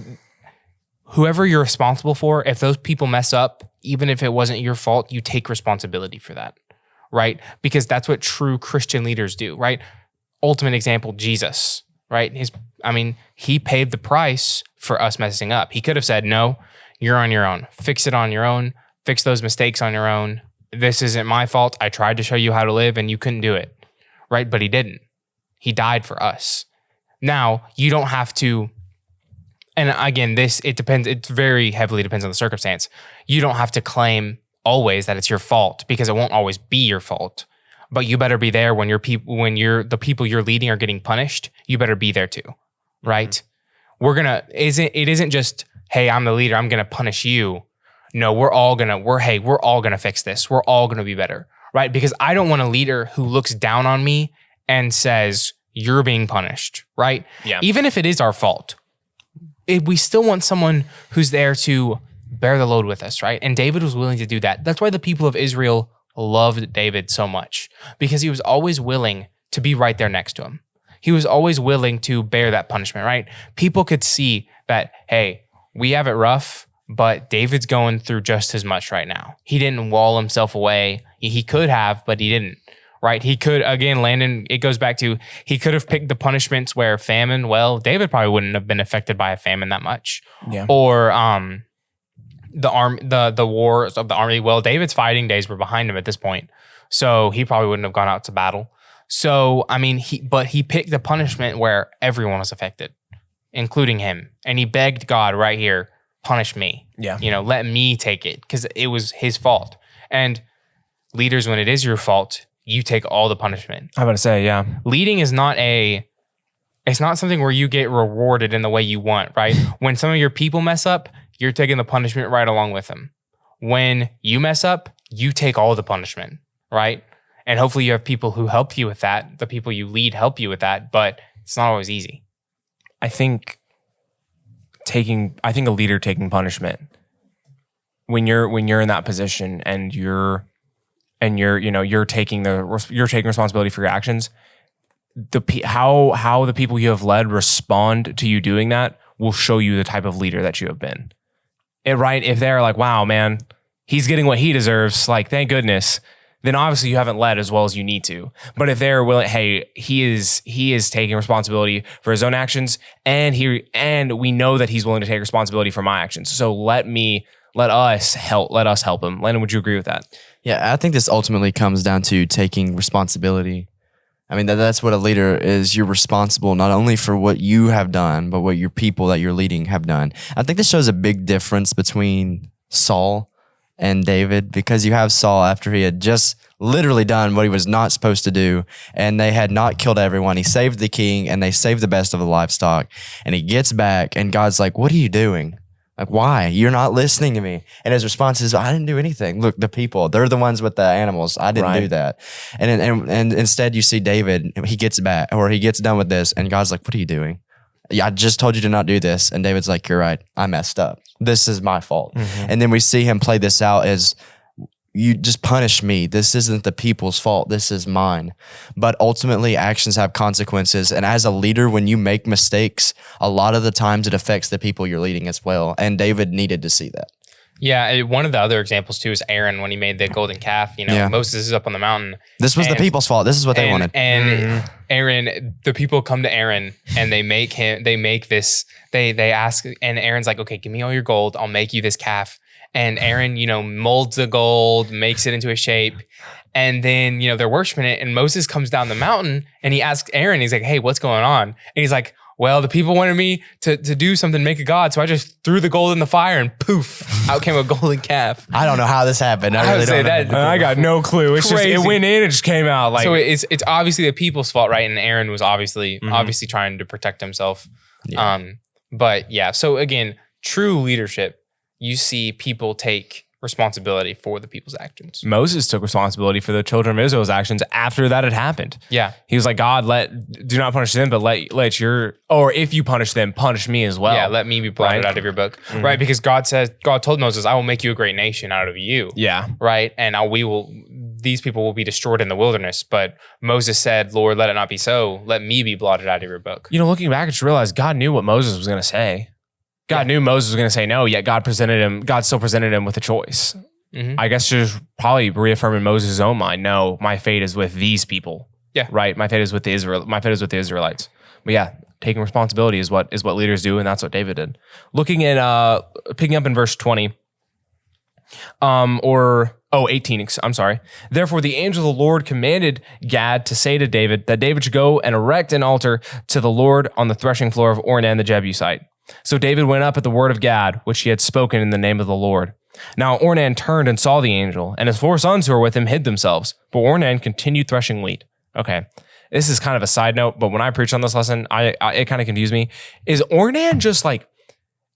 whoever you're responsible for, if those people mess up, even if it wasn't your fault, you take responsibility for that, right? Because that's what true Christian leaders do, right? Ultimate example, Jesus, right? He paid the price for us messing up. He could have said, no, you're on your own. Fix it on your own. Fix those mistakes on your own. This isn't my fault. I tried to show you how to live and you couldn't do it, right? But he didn't. He died for us. Now, you don't have to, and again, it depends, it very heavily depends on the circumstance. You don't have to claim always that it's your fault because it won't always be your fault. But you better be there when the people you're leading are getting punished. You better be there too, right? Mm-hmm. It isn't just, hey, I'm the leader, I'm gonna punish you. No, we're all gonna fix this. We're all gonna be better, right? Because I don't want a leader who looks down on me and says, you're being punished, right? Yeah. Even if it is our fault, we still want someone who's there to bear the load with us, right? And David was willing to do that. That's why the people of Israel loved David so much, because he was always willing to be right there next to him. He was always willing to bear that punishment, right? People could see that, hey, we have it rough, but David's going through just as much right now. He didn't wall himself away. He could have, but he didn't, right? He could, again, Landon, it goes back to, he could have picked the punishments where famine, well, David probably wouldn't have been affected by a famine that much. Yeah. Or the wars of the army, well, David's fighting days were behind him at this point. So he probably wouldn't have gone out to battle. So, he picked the punishment where everyone was affected, including him. And he begged God right here, punish me. Yeah. Let me take it because it was his fault. And leaders, when it is your fault, you take all the punishment. I'm about to say, yeah. Leading is it's not something where you get rewarded in the way you want, right? When some of your people mess up, you're taking the punishment right along with them. When you mess up, you take all the punishment, right? And hopefully you have people who help you with that. The people you lead help you with that, but it's not always easy. I think a leader taking punishment when you're in that position and you're taking responsibility for your actions, how the people you have led respond to you doing that will show you the type of leader that you have been. Right? If they're like, wow, man, he's getting what he deserves, like, thank goodness, then obviously you haven't led as well as you need to. But if they're willing, hey, he is taking responsibility for his own actions, and we know that he's willing to take responsibility for my actions. So let us help him. Landon, would you agree with that? Yeah, I think this ultimately comes down to taking responsibility. That's what a leader is. You're responsible not only for what you have done, but what your people that you're leading have done. I think this shows a big difference between Saul and David, because you have Saul after he had just literally done what he was not supposed to do, and they had not killed everyone. He saved the king, and they saved the best of the livestock, and he gets back, and God's like, what are you doing? Like, why? You're not listening to me. And his response is, I didn't do anything. Look, the people, they're the ones with the animals. I didn't do that. And instead you see David, he gets back, or he gets done with this, and God's like, what are you doing? Yeah, I just told you to not do this. And David's like, you're right. I messed up. This is my fault. Mm-hmm. And then we see him play this out as, you just punish me. This isn't the people's fault. This is mine. But ultimately, actions have consequences. And as a leader, when you make mistakes, a lot of the times it affects the people you're leading as well. And David needed to see that. Yeah, one of the other examples too is Aaron when he made the golden calf. Moses is up on the mountain. This was the people's fault. This is what they wanted. And Aaron, the people come to Aaron and they ask, and Aaron's like, okay, give me all your gold. I'll make you this calf. And Aaron, molds the gold, makes it into a shape. And then, they're worshiping it. And Moses comes down the mountain and he asks Aaron, he's like, hey, what's going on? And he's like, well, the people wanted me to do something, make a god. So I just threw the gold in the fire and poof, out came a golden calf. I don't know how this happened. I really don't know. I got no clue. It's just, it went in, it just came out. Like, so it's obviously the people's fault, right? And Aaron was obviously trying to protect himself. Yeah. But yeah, so again, true leadership, you see people take responsibility for the people's actions. Moses took responsibility for the children of Israel's actions after that had happened. Yeah. He was like, God, do not punish them, but or if you punish them, punish me as well. Yeah, let me be blotted out of your book. Right? Because God told Moses, I will make you a great nation out of you. Yeah. Right? And these people will be destroyed in the wilderness. But Moses said, Lord, let it not be so. Let me be blotted out of your book. Looking back, I just realized God knew what Moses was going to say. God knew Moses was going to say no, yet God still presented him with a choice. I guess just probably reaffirming Moses' own mind. No, my fate is with these people. Yeah. Right. My fate is with the Israelites. But yeah, taking responsibility is what leaders do, and that's what David did. Looking at picking up in verse 20, 18. I'm sorry. Therefore, the angel of the Lord commanded Gad to say to David that David should go and erect an altar to the Lord on the threshing floor of Ornan the Jebusite. So David went up at the word of Gad, which he had spoken in the name of the Lord. Now Ornan turned and saw the angel, and his 4 sons who were with him hid themselves. But Ornan continued threshing wheat. Okay, this is kind of a side note, but when I preached on this lesson, it kind of confused me. Is Ornan just like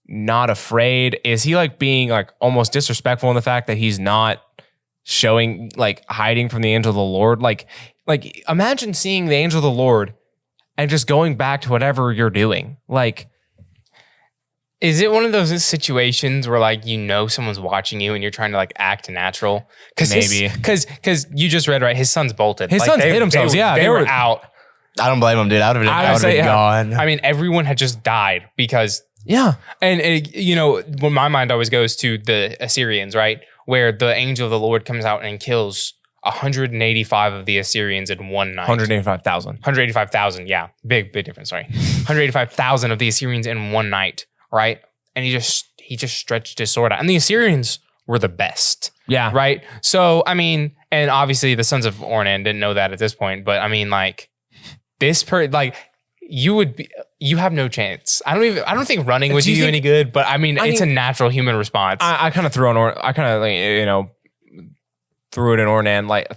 not afraid? Is he like being like almost disrespectful in the fact that he's not showing, like hiding from the angel of the Lord? Like imagine seeing the angel of the Lord and just going back to whatever you're doing. Like, is it one of those situations where like someone's watching you and you're trying to like act natural? Maybe because you just read right, his sons bolted. His sons hid themselves. They were out. I don't blame him, dude. I would have been gone. I mean, everyone had just died because and when my mind always goes to the Assyrians, right, where the angel of the Lord comes out and kills 185 of the Assyrians in one night. 185,000. 185,000. Yeah, big difference. Sorry, 185,000 of the Assyrians in one night. Right. And he just stretched his sword out. And the Assyrians were the best. Yeah. Right. So, I mean, and obviously the sons of Ornan didn't know that at this point. But I mean, like, you have no chance. I don't think running would do you any good. But I mean, it's a natural human response. I kind of threw it at Ornan, like,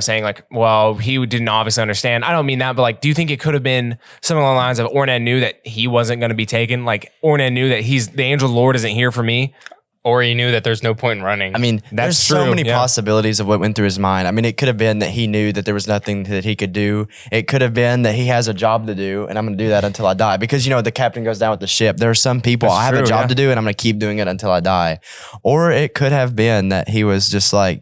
saying like, well, he didn't obviously understand. I don't mean that, but like, do you think it could have been something along the lines of Ornan knew that he wasn't going to be taken? Like Ornan knew that the angel of the Lord isn't here for me. Or he knew that there's no point in running. I mean, there's so many possibilities of what went through his mind. I mean, it could have been that he knew that there was nothing that he could do. It could have been that he has a job to do and I'm going to do that until I die. Because, the captain goes down with the ship. There are some people, I have a job to do and I'm going to keep doing it until I die. Or it could have been that he was just like,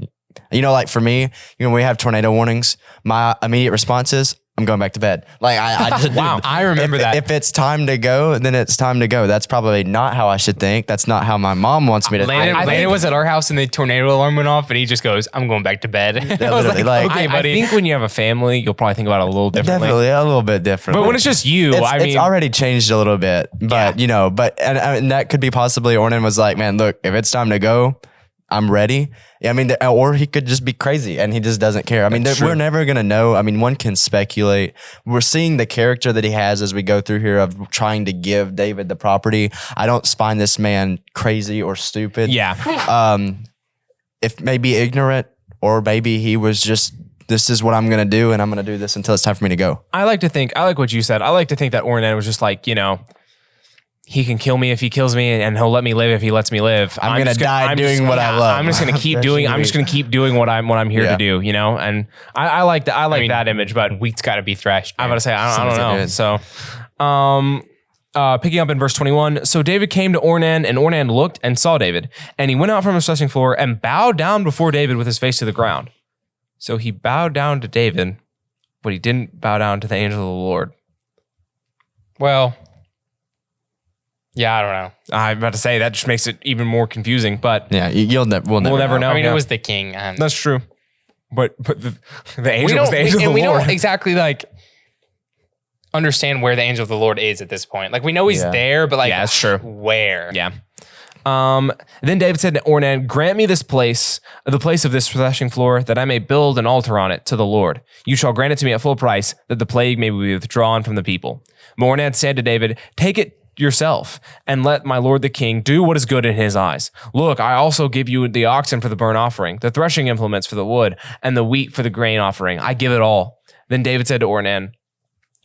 like for me, when we have tornado warnings, my immediate response is, I'm going back to bed. Like I just, wow, I remember that. If it's time to go, then it's time to go. That's probably not how I should think. That's not how my mom wants me to think. Landon was at our house and the tornado alarm went off and he just goes, I'm going back to bed. I was like, okay, buddy. I think when you have a family, you'll probably think about it a little differently. Definitely a little bit different. But when it's just you, it's already changed a little bit. But, and that could be possibly Ornan was like, man, look, if it's time to go, I'm ready. I mean, or he could just be crazy and he just doesn't care. I mean, we're never going to know. I mean, one can speculate. We're seeing the character that he has as we go through here of trying to give David the property. I don't find this man crazy or stupid. Yeah. If maybe ignorant or maybe he was just, this is what I'm going to do and I'm going to do this until it's time for me to go. I like what you said. I like to think that Ornan was just like, he can kill me if he kills me and he'll let me live if he lets me live. I'm going to die doing what I love. I'm just going to keep doing what I'm here to do, and I like that. I like that image, but wheat's got to be threshed. I'm about to say, I don't know. So, picking up in verse 21. So David came to Ornan and Ornan looked and saw David and he went out from his threshing floor and bowed down before David with his face to the ground. So he bowed down to David, but he didn't bow down to the angel of the Lord. Well, yeah, I don't know. I'm about to say that just makes it even more confusing, but yeah, we'll never know. I mean, it was the king. And that's true. But the angel was the angel of the Lord. We don't exactly like understand where the angel of the Lord is at this point. Like we know he's there, but like that's true. Where? Yeah. Then David said to Ornan, grant me this place, the place of this threshing floor, that I may build an altar on it to the Lord. You shall grant it to me at full price, that the plague may be withdrawn from the people. But Ornan said to David, take it yourself, and let my lord the king do what is good in his eyes. Look, I also give you the oxen for the burnt offering, the threshing implements for the wood, and the wheat for the grain offering. I give it all. Then David said to Ornan,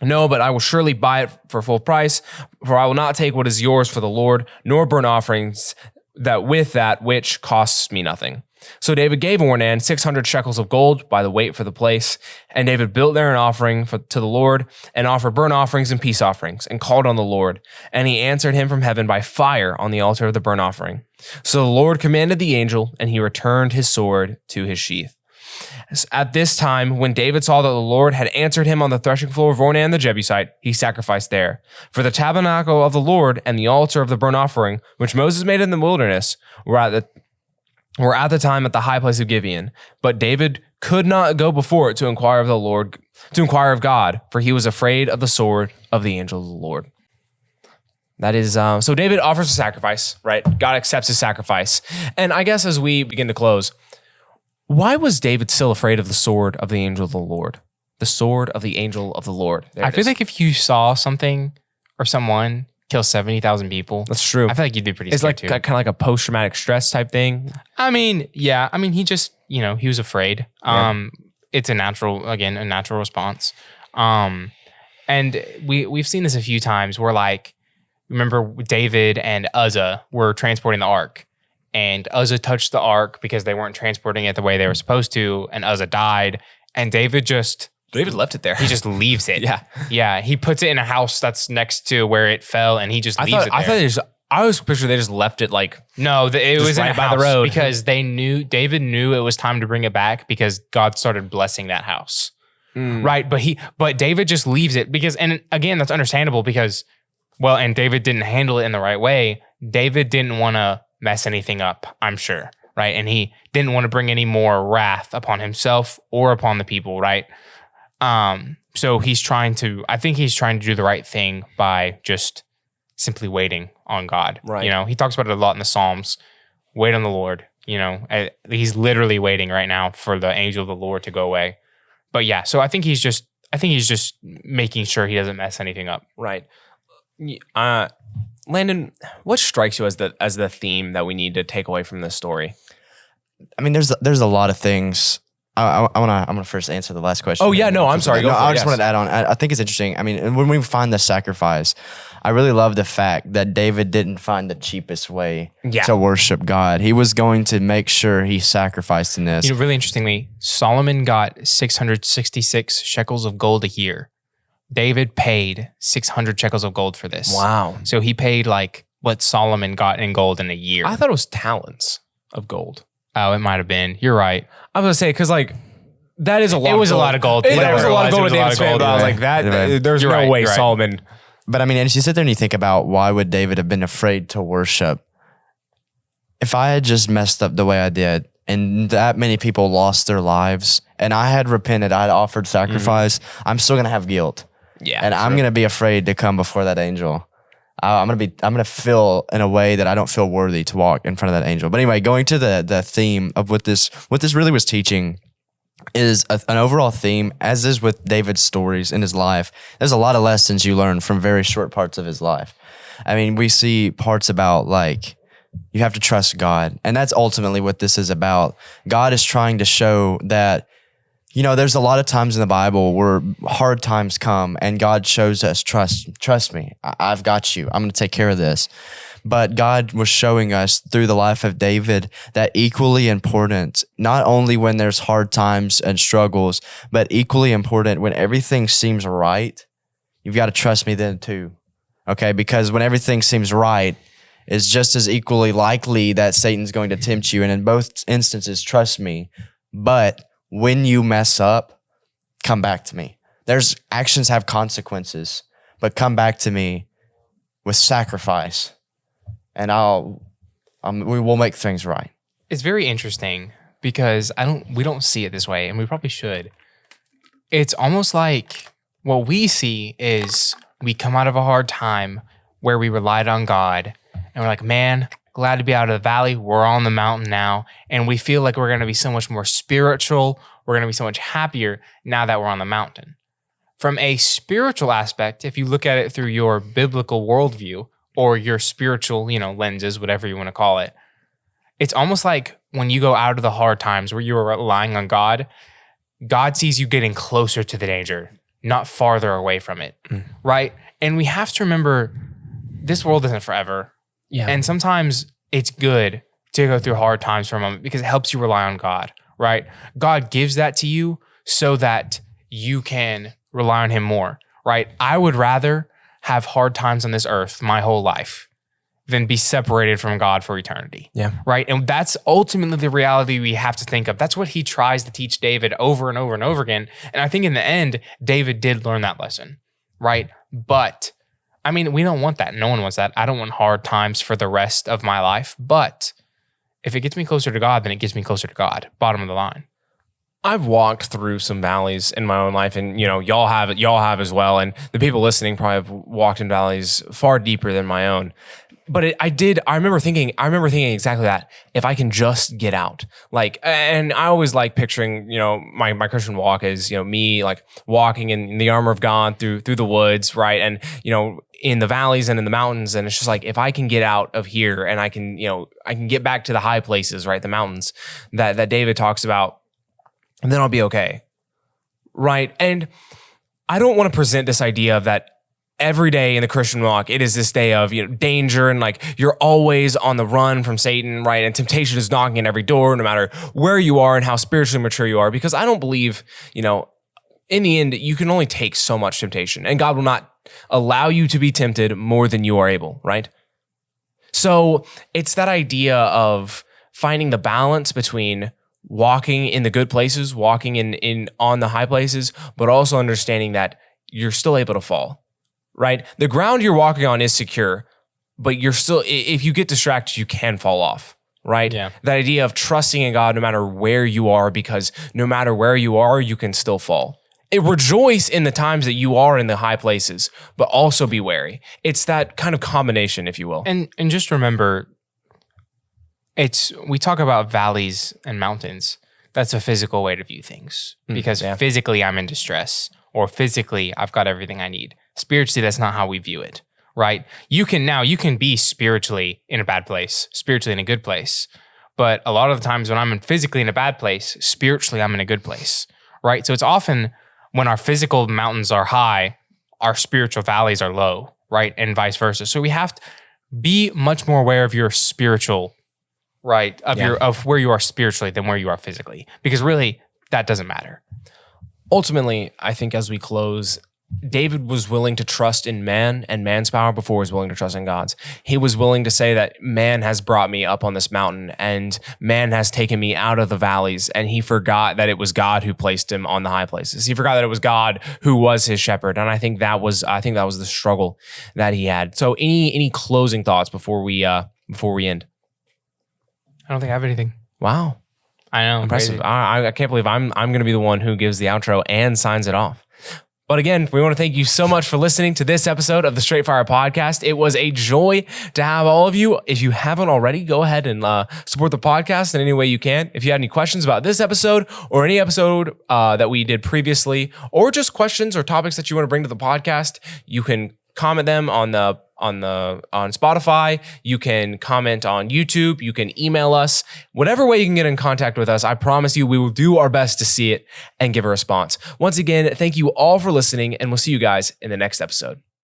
no, but I will surely buy it for full price, for I will not take what is yours for the Lord, nor burnt offerings that with that which costs me nothing. So David gave Ornan 600 shekels of gold by the weight for the place, and David built there an offering to the Lord, and offered burnt offerings and peace offerings, and called on the Lord. And he answered him from heaven by fire on the altar of the burnt offering. So the Lord commanded the angel, and he returned his sword to his sheath. At this time, when David saw that the Lord had answered him on the threshing floor of Ornan the Jebusite, he sacrificed there. For the tabernacle of the Lord and the altar of the burnt offering, which Moses made in the wilderness, were at the time at the high place of Gibeon. But David could not go before it to inquire of the Lord, to inquire of God, for he was afraid of the sword of the angel of the Lord. That is, so David offers a sacrifice, right? God accepts his sacrifice. And I guess as we begin to close, why was David still afraid of the sword of the angel of the Lord? The sword of the angel of the Lord. I feel like if you saw something or someone kill 70,000 people, that's true. I feel like you'd be pretty It's scared like too. kind of like a post-traumatic stress type thing. I mean, yeah. I mean, he just, he was afraid. Yeah. It's a natural response. And we've seen this a few times where, like, remember David and Uzzah were transporting the ark, and Uzzah touched the ark because they weren't transporting it the way they were supposed to, and Uzzah died, and David left it there. He just leaves it. Yeah. Yeah. He puts it in a house that's next to where it fell, and he just leaves it there. I was picturing they just left it like No, it was right in a by the house road. because David knew it was time to bring it back because God started blessing that house. Right. But David just leaves it because, and again, that's understandable because, and David didn't handle it in the right way. David didn't want to mess anything up, I'm sure. Right. And he didn't want to bring any more wrath upon himself or upon the people. Right. So I think he's trying to do the right thing by just simply waiting on God. Right. He talks about it a lot in the Psalms. Wait on the Lord. He's literally waiting right now for the angel of the Lord to go away. But yeah, so I think he's just making sure he doesn't mess anything up. Right. Landon, what strikes you as the theme that we need to take away from this story? I mean, there's a lot of things. I'm gonna first answer the last question. Oh yeah, no, I'm sorry. I just wanted to add on. I think it's interesting. I mean, when we find the sacrifice, I really love the fact that David didn't find the cheapest way to worship God. He was going to make sure he sacrificed in this. Really interestingly, Solomon got 666 shekels of gold a year. David paid 600 shekels of gold for this. Wow. So he paid like what Solomon got in gold in a year. I thought it was talents of gold. Oh, it might have been. You're right. I was going to say, because like, that is a lot. It was a lot of gold. It was a lot of gold with David's family, but I was like, there's no way Solomon. But I mean, and you sit there and you think about why would David have been afraid to worship? If I had just messed up the way I did and that many people lost their lives and I had repented, I had offered sacrifice, I'm still going to have guilt. Yeah. And I'm going to be afraid to come before that angel. I'm going to feel in a way that I don't feel worthy to walk in front of that angel. But anyway, going to the theme of what this really was teaching is an overall theme, as is with David's stories in his life. There's a lot of lessons you learn from very short parts of his life. I mean, we see parts about like, you have to trust God. And that's ultimately what this is about. God is trying to show that, there's a lot of times in the Bible where hard times come and God shows us, trust me, I've got you. I'm going to take care of this. But God was showing us through the life of David that equally important, not only when there's hard times and struggles, but equally important when everything seems right, you've got to trust me then too. Okay? Because when everything seems right, it's just as equally likely that Satan's going to tempt you. And in both instances, trust me. But when you mess up, come back to me. There's actions have consequences, but come back to me with sacrifice. And we will make things right. It's very interesting because we don't see it this way, and we probably should. It's almost like what we see is we come out of a hard time where we relied on God, and we're like, man, glad to be out of the valley. We're on the mountain now. And we feel like we're going to be so much more spiritual. We're going to be so much happier now that we're on the mountain. From a spiritual aspect, if you look at it through your biblical worldview or your spiritual, lenses, whatever you want to call it, it's almost like when you go out of the hard times where you are relying on God, God sees you getting closer to the danger, not farther away from it, right? And we have to remember this world isn't forever. Yeah. And sometimes it's good to go through hard times for a moment because it helps you rely on God, right? God gives that to you so that you can rely on him more, right? I would rather have hard times on this earth my whole life than be separated from God for eternity. Yeah. Right. And that's ultimately the reality we have to think of. That's what he tries to teach David over and over and over again. And I think in the end, David did learn that lesson. Right. But I mean, we don't want that. No one wants that. I don't want hard times for the rest of my life. But if it gets me closer to God, then it gets me closer to God. Bottom of the line. I've walked through some valleys in my own life, and y'all have as well. And the people listening probably have walked in valleys far deeper than my own. But I remember thinking exactly that. If I can just get out, and I always like picturing, my Christian walk is, me like walking in the armor of God through the woods, right? And, in the valleys and in the mountains. And it's just like, if I can get out of here and I can get back to the high places, right? The mountains that David talks about, and then I'll be okay. Right. And I don't want to present this idea of that every day in the Christian walk, it is this day of danger and like you're always on the run from Satan, right? And temptation is knocking at every door, no matter where you are and how spiritually mature you are. Because I don't believe, in the end, you can only take so much temptation, and God will not allow you to be tempted more than you are able, right? So it's that idea of finding the balance between walking in the good places, walking in on the high places, but also understanding that you're still able to fall. Right? The ground you're walking on is secure, but you're still, if you get distracted, you can fall off, right? Yeah. That idea of trusting in God no matter where you are, because no matter where you are, you can still fall. Rejoice in the times that you are in the high places, but also be wary. It's that kind of combination, if you will. And just remember, we talk about valleys and mountains. That's a physical way to view things because physically I'm in distress, or physically I've got everything I need. Spiritually, that's not how we view it, right? You can be spiritually in a bad place, spiritually in a good place. But a lot of the times when I'm physically in a bad place, spiritually, I'm in a good place, right? So it's often when our physical mountains are high, our spiritual valleys are low, right? And vice versa. So we have to be much more aware of your spiritual, right? Of where you are spiritually than where you are physically, because really that doesn't matter. Ultimately, I think as we close, David was willing to trust in man and man's power before he was willing to trust in God's. He was willing to say that man has brought me up on this mountain and man has taken me out of the valleys, and he forgot that it was God who placed him on the high places. He forgot that it was God who was his shepherd, and I think that was the struggle that he had. So any closing thoughts before we end? I don't think I have anything. Wow. I know. Impressive. I can't believe I'm going to be the one who gives the outro and signs it off. But again, we want to thank you so much for listening to this episode of the Straight Fire Podcast. It was a joy to have all of you. If you haven't already, go ahead and support the podcast in any way you can. If you had any questions about this episode or any episode that we did previously, or just questions or topics that you want to bring to the podcast, you can comment them on Spotify. You can comment on YouTube. You can email us. Whatever way you can get in contact with us, I promise you we will do our best to see it and give a response. Once again, thank you all for listening, and we'll see you guys in the next episode.